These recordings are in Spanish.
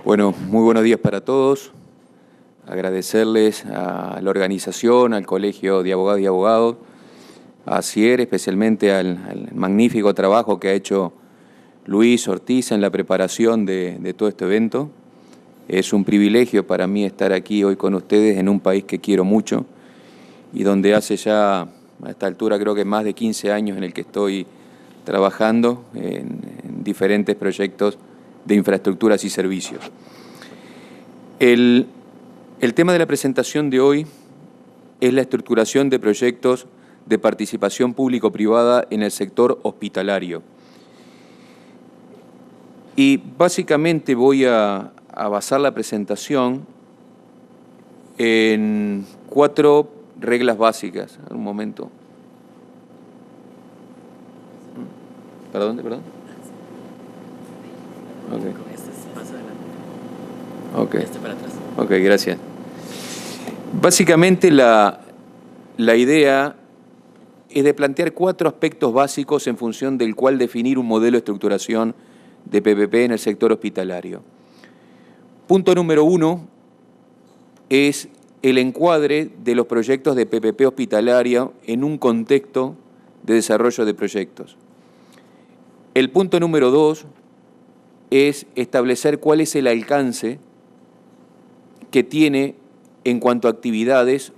Bueno, muy buenos días para todos. Agradecerles a la organización, al Colegio de Abogados y Abogados, a CIER, especialmente al magnífico trabajo que ha hecho Luis Ortiz en la preparación de todo este evento. Es un privilegio para mí estar aquí hoy con ustedes en un país que quiero mucho y donde hace ya, a esta altura, creo que más de 15 años en el que estoy trabajando en diferentes proyectos de infraestructuras y servicios. El tema de la presentación de hoy es la estructuración de proyectos de participación público-privada en el sector hospitalario. Y básicamente voy a basar la presentación en 4 reglas básicas. Un momento. ¿Perdón? Okay. Okay. Para atrás. Ok, gracias. Básicamente la idea es de plantear 4 aspectos básicos en función del cual definir un modelo de estructuración de PPP en el sector hospitalario. Punto número 1 es el encuadre de los proyectos de PPP hospitalario en un contexto de desarrollo de proyectos. El punto número 2 es establecer cuál es el alcance que tiene en cuanto a actividades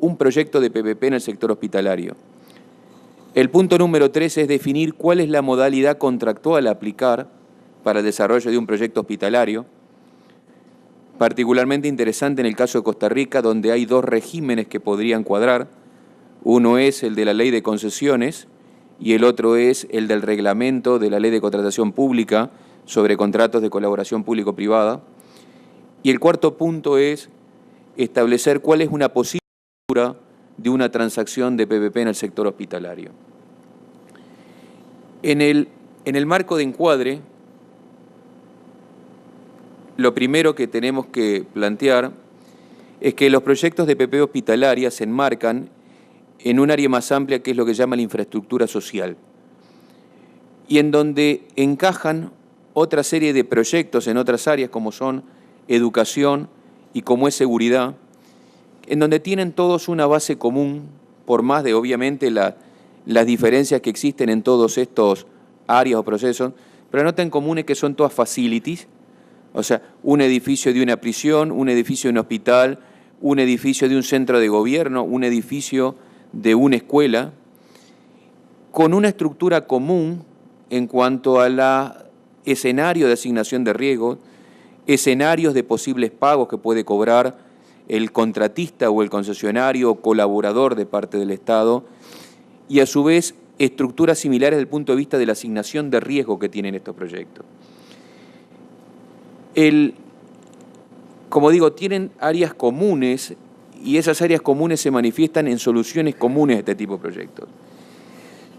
un proyecto de PPP en el sector hospitalario. El punto número 3 es definir cuál es la modalidad contractual a aplicar para el desarrollo de un proyecto hospitalario, particularmente interesante en el caso de Costa Rica, donde hay 2 regímenes que podrían cuadrar. Uno es el de la Ley de Concesiones y el otro es el del reglamento de la Ley de Contratación Pública sobre contratos de colaboración público-privada. Y el cuarto punto es establecer cuál es una posible estructura de una transacción de PPP en el sector hospitalario. En el marco de encuadre, lo primero que tenemos que plantear es que los proyectos de PPP hospitalaria se enmarcan en un área más amplia que es lo que llama la infraestructura social y en donde encajan otra serie de proyectos en otras áreas como son educación y como es seguridad, en donde tienen todos una base común, por más de obviamente las diferencias que existen en todos estos áreas o procesos, pero nota en común es que son todas facilities, o sea, un edificio de una prisión, un edificio de un hospital, un edificio de un centro de gobierno, un edificio de una escuela, con una estructura común en cuanto a la escenario de asignación de riesgos, escenarios de posibles pagos que puede cobrar el contratista o el concesionario o colaborador de parte del Estado y a su vez estructuras similares desde el punto de vista de la asignación de riesgo que tienen estos proyectos. Como digo, tienen áreas comunes y esas áreas comunes se manifiestan en soluciones comunes de este tipo de proyectos.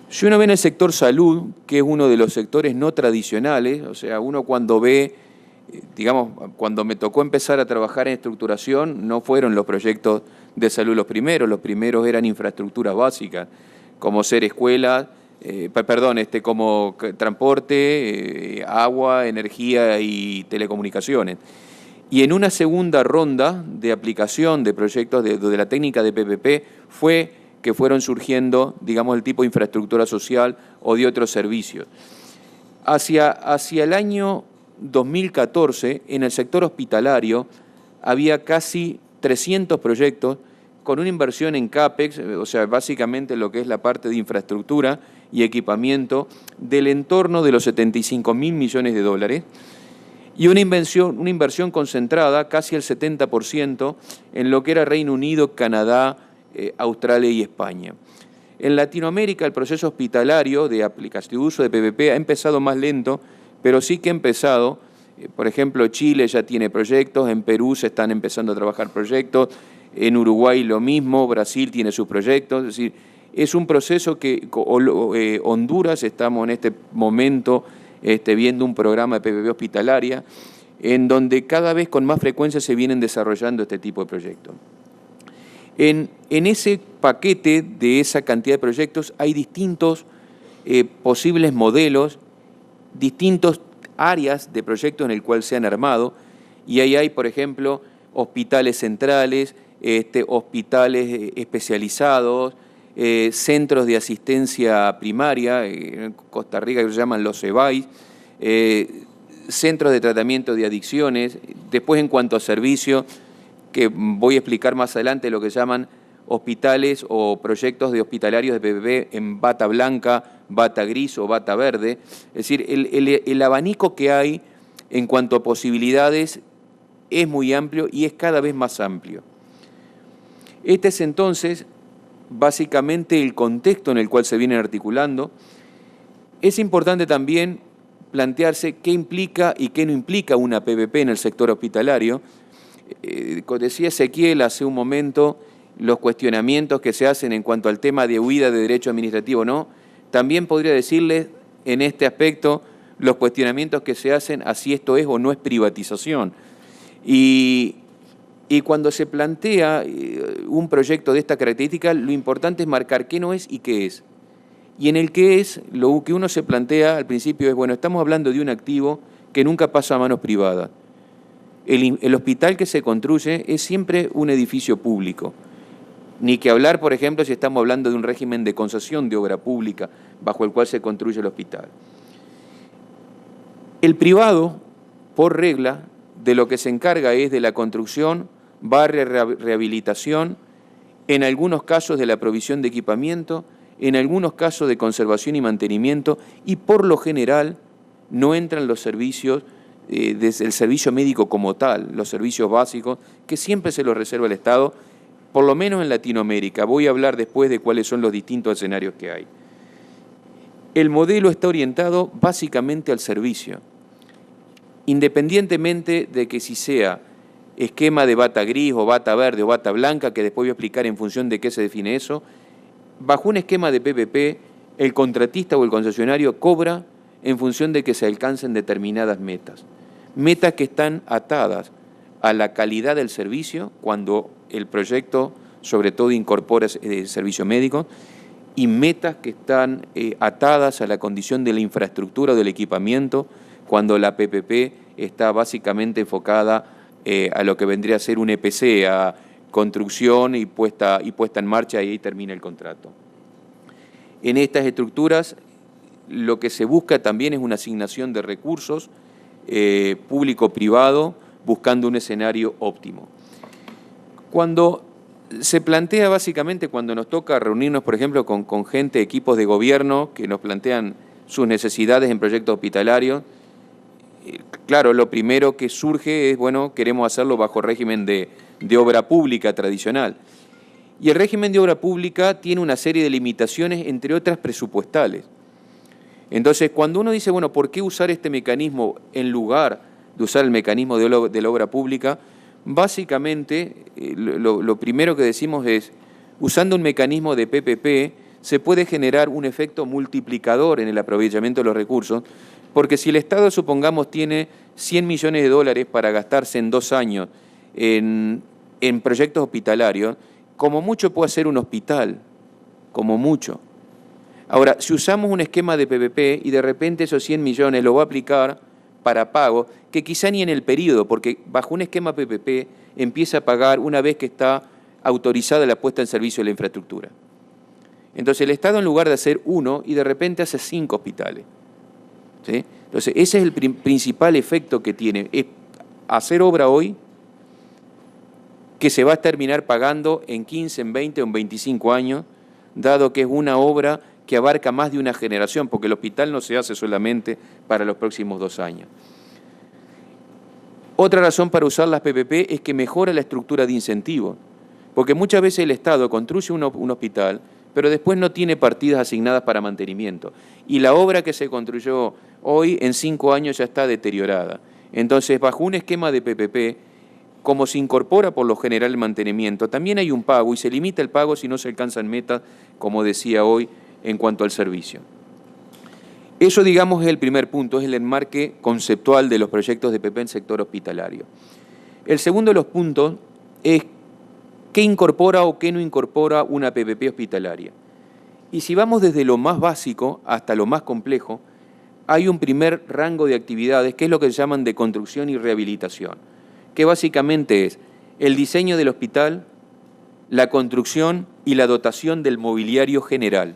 Si uno ve en el sector salud, que es uno de los sectores no tradicionales, o sea, uno cuando ve, digamos, cuando me tocó empezar a trabajar en estructuración, no fueron los proyectos de salud los primeros eran infraestructuras básicas, como ser escuela, como transporte, agua, energía y telecomunicaciones. Y en una segunda ronda de aplicación de proyectos de la técnica de PPP fue que fueron surgiendo, digamos, el tipo de infraestructura social o de otros servicios. Hacia el año 2014, en el sector hospitalario, había casi 300 proyectos con una inversión en CAPEX, o sea, básicamente lo que es la parte de infraestructura y equipamiento, del entorno de los 75.000 millones de dólares, y una inversión concentrada, casi el 70%, en lo que era Reino Unido, Canadá, Australia y España. En Latinoamérica el proceso hospitalario de aplicación de uso de PPP ha empezado más lento, pero sí que ha empezado. Por ejemplo, Chile ya tiene proyectos, en Perú se están empezando a trabajar proyectos, en Uruguay lo mismo, Brasil tiene sus proyectos, es decir, es un proceso que Honduras, estamos en este momento viendo un programa de PPP hospitalaria, en donde cada vez con más frecuencia se vienen desarrollando este tipo de proyectos. En ese paquete de esa cantidad de proyectos hay distintos posibles modelos, distintas áreas de proyectos en el cual se han armado, Y ahí hay, por ejemplo, hospitales centrales, hospitales especializados, centros de asistencia primaria, en Costa Rica que se llaman los CEBAI, centros de tratamiento de adicciones. Después, en cuanto a servicios, que voy a explicar más adelante, lo que llaman hospitales o proyectos de hospitalarios de PPP en bata blanca, bata gris o bata verde. Es decir, el abanico que hay en cuanto a posibilidades es muy amplio y es cada vez más amplio. Este es entonces básicamente el contexto en el cual se vienen articulando. Es importante también plantearse qué implica y qué no implica una PPP en el sector hospitalario. Decía Ezequiel hace un momento los cuestionamientos que se hacen en cuanto al tema de huida de derecho administrativo, ¿no? También podría decirles en este aspecto los cuestionamientos que se hacen a si esto es o no es privatización. Y cuando se plantea un proyecto de esta característica, lo importante es marcar qué no es y qué es. Y en el qué es, lo que uno se plantea al principio es, bueno, estamos hablando de un activo que nunca pasa a manos privadas. El hospital que se construye es siempre un edificio público. Ni que hablar, por ejemplo, si estamos hablando de un régimen de concesión de obra pública bajo el cual se construye el hospital. El privado, por regla, de lo que se encarga es de la construcción, rehabilitación, en algunos casos de la provisión de equipamiento, en algunos casos de conservación y mantenimiento, y por lo general no entran los servicios, desde el servicio médico como tal, los servicios básicos, que siempre se los reserva el Estado, por lo menos en Latinoamérica. Voy a hablar después de cuáles son los distintos escenarios que hay. El modelo está orientado básicamente al servicio, independientemente de que si sea esquema de bata gris o bata verde o bata blanca, que después voy a explicar en función de qué se define eso. Bajo un esquema de PPP, el contratista o el concesionario cobra en función de que se alcancen determinadas metas. Metas que están atadas a la calidad del servicio, cuando el proyecto sobre todo incorpora servicio médico, y metas que están atadas a la condición de la infraestructura o del equipamiento, cuando la PPP está básicamente enfocada a lo que vendría a ser un EPC, a construcción y puesta en marcha, y ahí termina el contrato. En estas estructuras lo que se busca también es una asignación de recursos público-privado, buscando un escenario óptimo. Cuando se plantea básicamente, cuando nos toca reunirnos, por ejemplo, con gente, equipos de gobierno que nos plantean sus necesidades en proyectos hospitalarios, claro, lo primero que surge es, bueno, queremos hacerlo bajo régimen de obra pública tradicional. Y el régimen de obra pública tiene una serie de limitaciones, entre otras presupuestales. Entonces, cuando uno dice, bueno, ¿por qué usar este mecanismo en lugar de usar el mecanismo de la obra pública? Básicamente, lo primero que decimos es, usando un mecanismo de PPP, se puede generar un efecto multiplicador en el aprovechamiento de los recursos, porque si el Estado, supongamos, tiene 100 millones de dólares para gastarse en 2 años en proyectos hospitalarios, como mucho puede hacer un hospital, como mucho. Ahora, si usamos un esquema de PPP y de repente esos 100 millones lo va a aplicar para pago, que quizá ni en el periodo, porque bajo un esquema PPP empieza a pagar una vez que está autorizada la puesta en servicio de la infraestructura. Entonces el Estado, en lugar de hacer 1, y de repente hace 5 hospitales. ¿Sí? Entonces ese es el principal efecto que tiene, es hacer obra hoy que se va a terminar pagando en 15, en 20 o en 25 años, dado que es una obra que abarca más de una generación, porque el hospital no se hace solamente para los próximos 2 años. Otra razón para usar las PPP es que mejora la estructura de incentivos, porque muchas veces el Estado construye un hospital, pero después no tiene partidas asignadas para mantenimiento. Y la obra que se construyó hoy, en 5 años ya está deteriorada. Entonces, bajo un esquema de PPP, como se incorpora por lo general el mantenimiento, también hay un pago y se limita el pago si no se alcanzan metas, como decía hoy, en cuanto al servicio. Eso, digamos, es el primer punto, es el enmarque conceptual de los proyectos de PPP en sector hospitalario. El segundo de los puntos es qué incorpora o qué no incorpora una PPP hospitalaria. Y si vamos desde lo más básico hasta lo más complejo, hay un primer rango de actividades que es lo que se llaman de construcción y rehabilitación. que básicamente es el diseño del hospital, la construcción y la dotación del mobiliario general.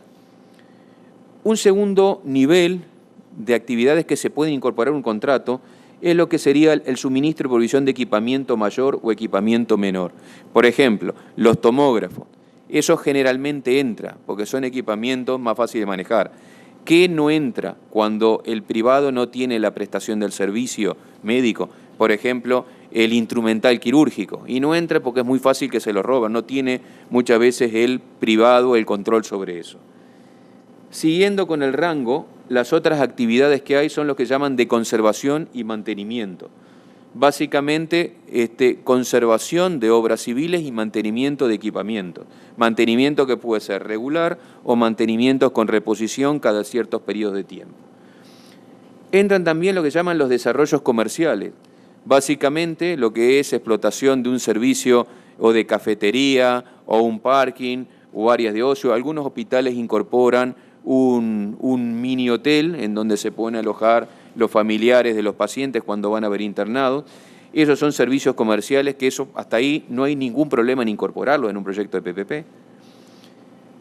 Un segundo nivel de actividades que se pueden incorporar a un contrato es lo que sería el suministro y provisión de equipamiento mayor o equipamiento menor. Por ejemplo, los tomógrafos. Eso generalmente entra, porque son equipamientos más fáciles de manejar. ¿Qué no entra cuando el privado no tiene la prestación del servicio médico? Por ejemplo, el instrumental quirúrgico. Y no entra porque es muy fácil que se lo roban, no tiene muchas veces el privado el control sobre eso. Siguiendo con el rango, las otras actividades que hay son lo que llaman de conservación y mantenimiento. Básicamente, conservación de obras civiles y mantenimiento de equipamiento. Mantenimiento que puede ser regular o mantenimientos con reposición cada ciertos periodos de tiempo. Entran también lo que llaman los desarrollos comerciales. Básicamente, lo que es explotación de un servicio o de cafetería o un parking o áreas de ocio. Algunos hospitales incorporan un mini hotel en donde se pueden alojar los familiares de los pacientes cuando van a ver internados. Esos son servicios comerciales que eso hasta ahí no hay ningún problema en incorporarlo en un proyecto de PPP.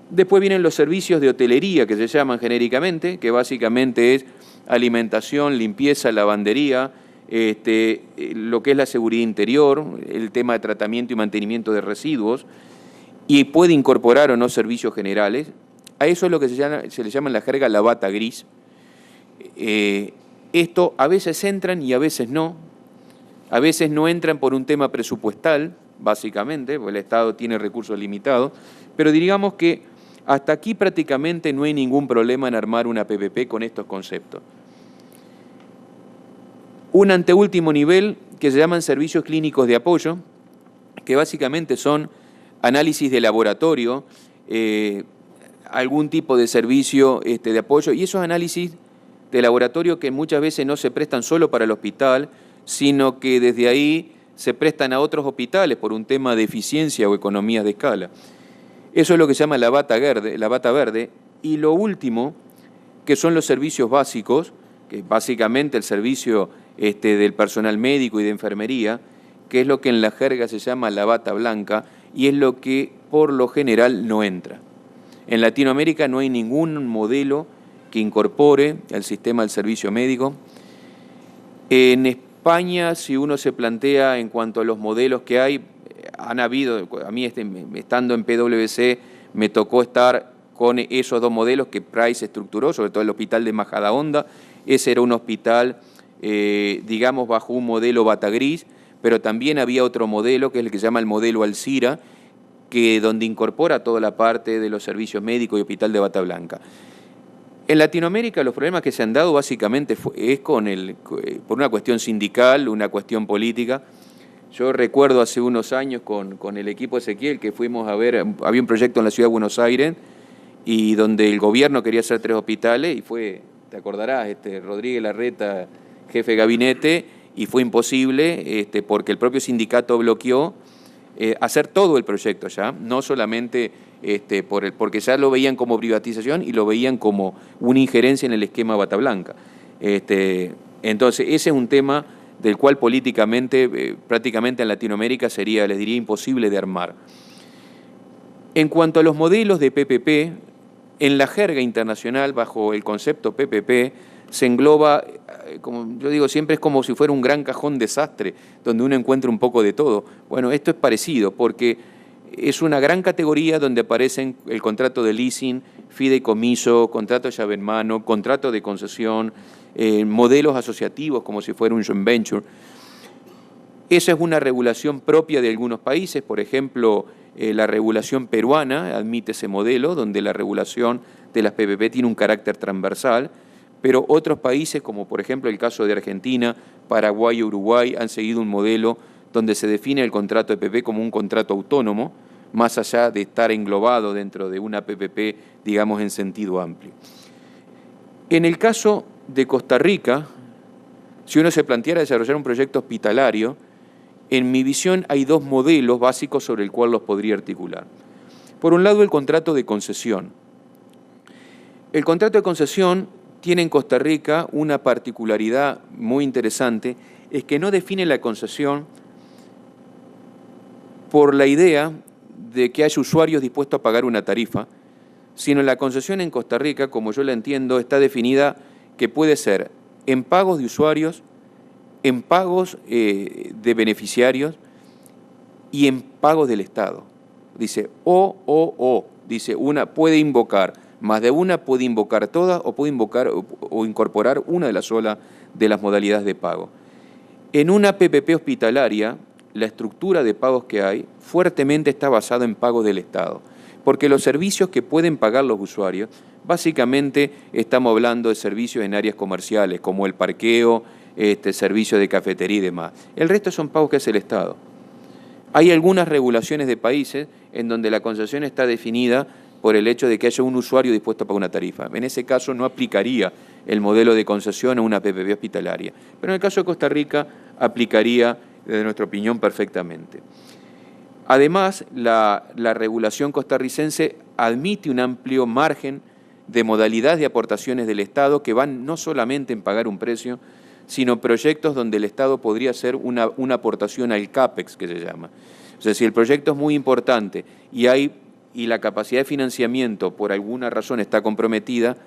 Después vienen los servicios de hotelería que se llaman genéricamente, que básicamente es alimentación, limpieza, lavandería, lo que es la seguridad interior, el tema de tratamiento y mantenimiento de residuos, y puede incorporar o no servicios generales. A eso es lo que se le llama en la jerga la bata gris. Esto a veces entran y a veces no. A veces no entran por un tema presupuestal, básicamente, porque el Estado tiene recursos limitados, pero digamos que hasta aquí prácticamente no hay ningún problema en armar una PPP con estos conceptos. Un anteúltimo nivel que se llaman servicios clínicos de apoyo, que básicamente son análisis de laboratorio, algún tipo de servicio de apoyo, y esos análisis de laboratorio que muchas veces no se prestan solo para el hospital, sino que desde ahí se prestan a otros hospitales por un tema de eficiencia o economías de escala. Eso es lo que se llama la bata verde. Y lo último, que son los servicios básicos, que es básicamente el servicio del personal médico y de enfermería, que es lo que en la jerga se llama la bata blanca, y es lo que por lo general no entra. En Latinoamérica no hay ningún modelo que incorpore el sistema del servicio médico. En España, si uno se plantea en cuanto a los modelos que hay, han habido, a mí estando en PwC me tocó estar con esos dos modelos que Price estructuró, sobre todo el hospital de Majadahonda. Ese era un hospital, digamos, bajo un modelo bata gris, pero también había otro modelo que es el que se llama el modelo Alcira, donde incorpora toda la parte de los servicios médicos y hospital de bata blanca. En Latinoamérica los problemas que se han dado básicamente es por una cuestión sindical, una cuestión política. Yo recuerdo hace unos años con el equipo Ezequiel que fuimos a ver, había un proyecto en la ciudad de Buenos Aires y donde el gobierno quería hacer 3 hospitales y fue, te acordarás, Rodríguez Larreta, jefe de gabinete, y fue imposible porque el propio sindicato bloqueó hacer todo el proyecto ya, no solamente porque ya lo veían como privatización y lo veían como una injerencia en el esquema bata blanca. Entonces, ese es un tema del cual políticamente, prácticamente en Latinoamérica sería, les diría, imposible de armar. En cuanto a los modelos de PPP, en la jerga internacional, bajo el concepto PPP, se engloba, como yo digo siempre, es como si fuera un gran cajón desastre, donde uno encuentra un poco de todo. Bueno, esto es parecido, porque es una gran categoría donde aparecen el contrato de leasing, fideicomiso, contrato de llave en mano, contrato de concesión, modelos asociativos como si fuera un joint venture. Esa es una regulación propia de algunos países, por ejemplo, la regulación peruana admite ese modelo, donde la regulación de las PPP tiene un carácter transversal, pero otros países, como por ejemplo el caso de Argentina, Paraguay y Uruguay, han seguido un modelo donde se define el contrato de PPP como un contrato autónomo, más allá de estar englobado dentro de una PPP, digamos, en sentido amplio. En el caso de Costa Rica, si uno se planteara desarrollar un proyecto hospitalario, en mi visión hay 2 modelos básicos sobre el cual los podría articular. Por un lado, el contrato de concesión. El contrato de concesión tiene en Costa Rica una particularidad muy interesante, es que no define la concesión por la idea de que haya usuarios dispuestos a pagar una tarifa, sino la concesión en Costa Rica, como yo la entiendo, está definida que puede ser en pagos de usuarios, en pagos de beneficiarios y en pagos del Estado. Dice o. Dice una puede invocar, más de una puede invocar todas o puede invocar o incorporar una de las modalidades de pago. En una PPP hospitalaria, la estructura de pagos que hay fuertemente está basada en pagos del Estado, porque los servicios que pueden pagar los usuarios, básicamente estamos hablando de servicios en áreas comerciales, como el parqueo, servicio de cafetería y demás. El resto son pagos que hace el Estado. Hay algunas regulaciones de países en donde la concesión está definida por el hecho de que haya un usuario dispuesto a pagar una tarifa. En ese caso no aplicaría el modelo de concesión a una PPP hospitalaria. Pero en el caso de Costa Rica aplicaría, desde nuestra opinión, perfectamente. Además, la regulación costarricense admite un amplio margen de modalidades de aportaciones del Estado que van no solamente en pagar un precio, sino proyectos donde el Estado podría hacer una aportación al CAPEX, que se llama. O sea, si el proyecto es muy importante y la capacidad de financiamiento por alguna razón está comprometida,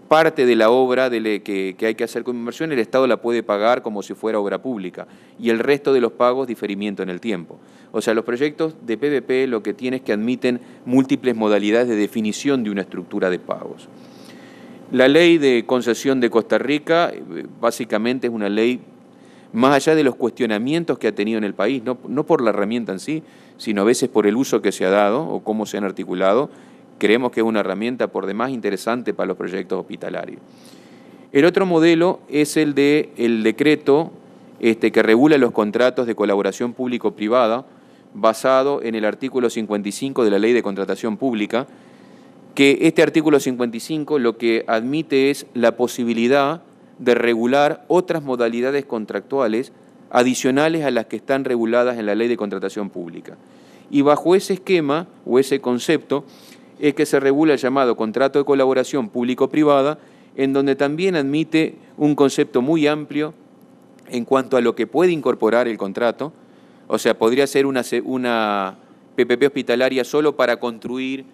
parte de la obra que hay que hacer con inversión, el Estado la puede pagar como si fuera obra pública, y el resto de los pagos, diferimiento en el tiempo. O sea, los proyectos de PPP lo que tienen es que admiten múltiples modalidades de definición de una estructura de pagos. La ley de concesión de Costa Rica básicamente es una ley, más allá de los cuestionamientos que ha tenido en el país, no por la herramienta en sí, sino a veces por el uso que se ha dado o cómo se han articulado, creemos que es una herramienta por demás interesante para los proyectos hospitalarios. El otro modelo es el del decreto que regula los contratos de colaboración público-privada, basado en el artículo 55 de la Ley de Contratación Pública, que este artículo 55 lo que admite es la posibilidad de regular otras modalidades contractuales adicionales a las que están reguladas en la Ley de Contratación Pública. Y bajo ese esquema o ese concepto es que se regula el llamado contrato de colaboración público-privada, en donde también admite un concepto muy amplio en cuanto a lo que puede incorporar el contrato. O sea, podría ser una PPP hospitalaria solo para construir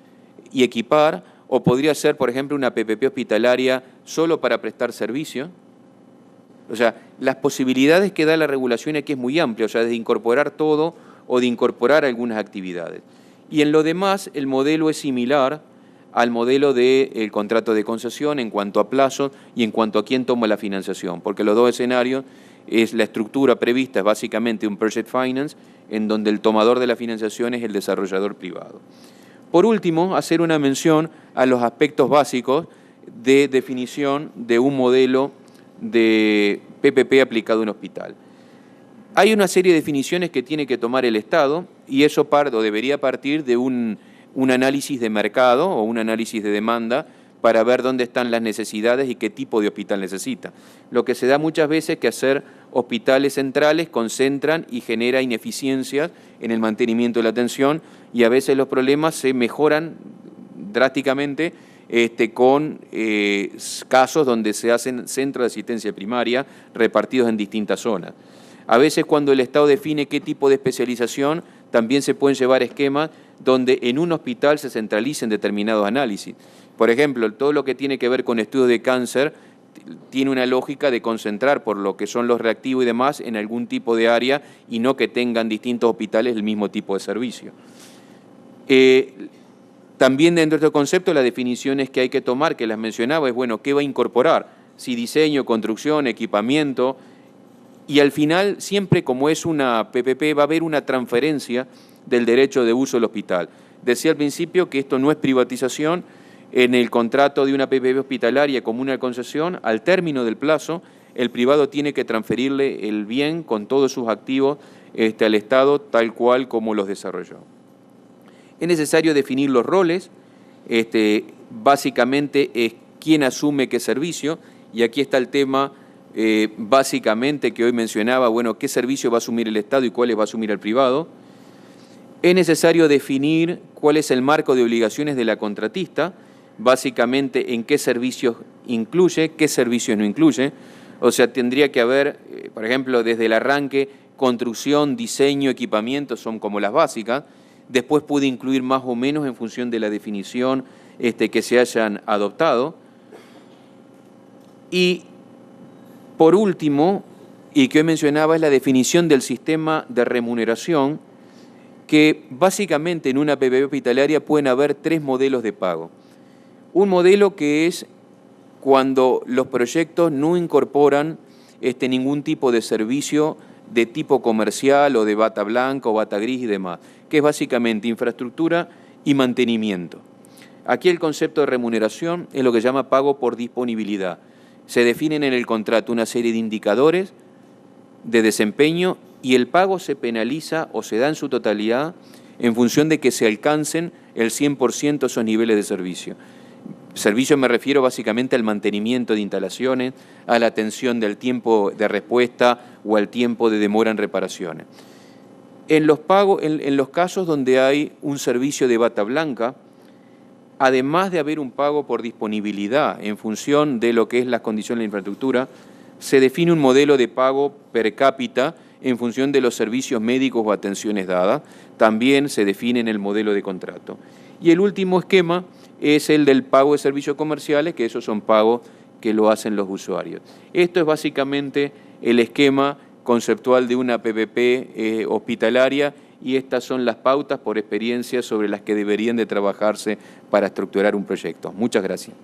y equipar, o podría ser, por ejemplo, una PPP hospitalaria solo para prestar servicio. O sea, las posibilidades que da la regulación aquí es muy amplia, o sea, de incorporar todo o de incorporar algunas actividades. Y en lo demás, el modelo es similar al modelo del contrato de concesión en cuanto a plazo y en cuanto a quién toma la financiación, porque los dos escenarios es la estructura prevista, es básicamente un project finance, en donde el tomador de la financiación es el desarrollador privado. Por último, hacer una mención a los aspectos básicos de definición de un modelo de PPP aplicado a un hospital. Hay una serie de definiciones que tiene que tomar el Estado y eso debería partir de un análisis de mercado o un análisis de demanda para ver dónde están las necesidades y qué tipo de hospital necesita. Lo que se da muchas veces es que hacer hospitales centrales concentran y genera ineficiencias en el mantenimiento de la atención y a veces los problemas se mejoran drásticamente con casos donde se hacen centros de asistencia primaria repartidos en distintas zonas. A veces cuando el Estado define qué tipo de especialización, también se pueden llevar esquemas donde en un hospital se centralicen determinados análisis. Por ejemplo, todo lo que tiene que ver con estudios de cáncer tiene una lógica de concentrar por lo que son los reactivos y demás en algún tipo de área y no que tengan distintos hospitales el mismo tipo de servicio. También dentro de este concepto las definiciones que hay que tomar, que las mencionaba, es bueno, ¿qué va a incorporar? Si diseño, construcción, equipamiento, y al final, siempre como es una PPP, va a haber una transferencia del derecho de uso del hospital. Decía al principio que esto no es privatización. En el contrato de una PPP hospitalaria como una concesión, al término del plazo, el privado tiene que transferirle el bien con todos sus activos al Estado tal cual como los desarrolló. Es necesario definir los roles, básicamente es quién asume qué servicio, y aquí está el tema básicamente que hoy mencionaba, bueno, qué servicio va a asumir el Estado y cuáles va a asumir el privado. Es necesario definir cuál es el marco de obligaciones de la contratista, básicamente en qué servicios incluye, qué servicios no incluye. O sea, tendría que haber, por ejemplo, desde el arranque, construcción, diseño, equipamiento son como las básicas. Después puede incluir más o menos en función de la definición que se hayan adoptado. Y por último, y que hoy mencionaba, es la definición del sistema de remuneración, que básicamente en una PPP hospitalaria pueden haber 3 modelos de pago. Un modelo que es cuando los proyectos no incorporan ningún tipo de servicio de tipo comercial o de bata blanca o bata gris y demás, que es básicamente infraestructura y mantenimiento. Aquí el concepto de remuneración es lo que se llama pago por disponibilidad. Se definen en el contrato una serie de indicadores de desempeño y el pago se penaliza o se da en su totalidad en función de que se alcancen el 100% esos niveles de servicio. Servicio me refiero básicamente al mantenimiento de instalaciones, a la atención del tiempo de respuesta o al tiempo de demora en reparaciones. En los casos donde hay un servicio de bata blanca, además de haber un pago por disponibilidad en función de lo que es las condiciones de la infraestructura, se define un modelo de pago per cápita en función de los servicios médicos o atenciones dadas. También se define en el modelo de contrato. Y el último esquema es el del pago de servicios comerciales, que esos son pagos que lo hacen los usuarios. Esto es básicamente el esquema conceptual de una PPP hospitalaria, y estas son las pautas por experiencia sobre las que deberían de trabajarse para estructurar un proyecto. Muchas gracias.